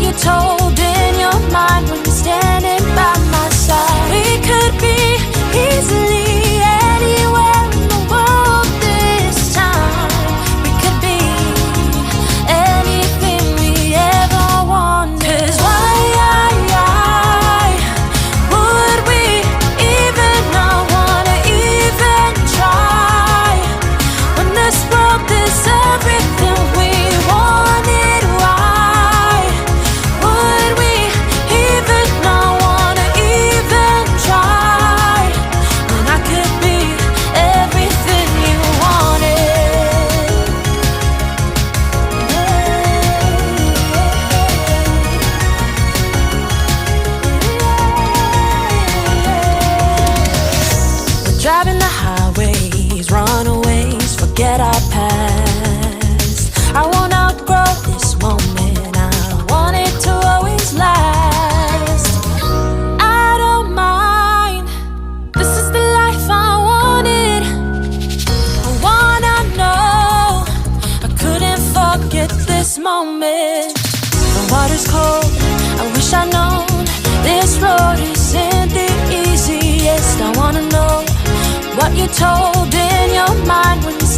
you told in your mind when you're standing by my side. We could be easily anywhere in the world this time. We could be anything we ever wanted. 'Cause why would we even not wanna even try when this world is everything we wanted? Why would we even not wanna even try when I could be everything you wanted? We're driving the highways, runaways, forget our past. I won't outgrow this moment, I want it to always last. I don't mind, this is the life I wanted. I wanna know, I couldn't forget this moment. The water's cold, I wish I'd known this road isn't the easiest. I wanna know what you told in your mind when you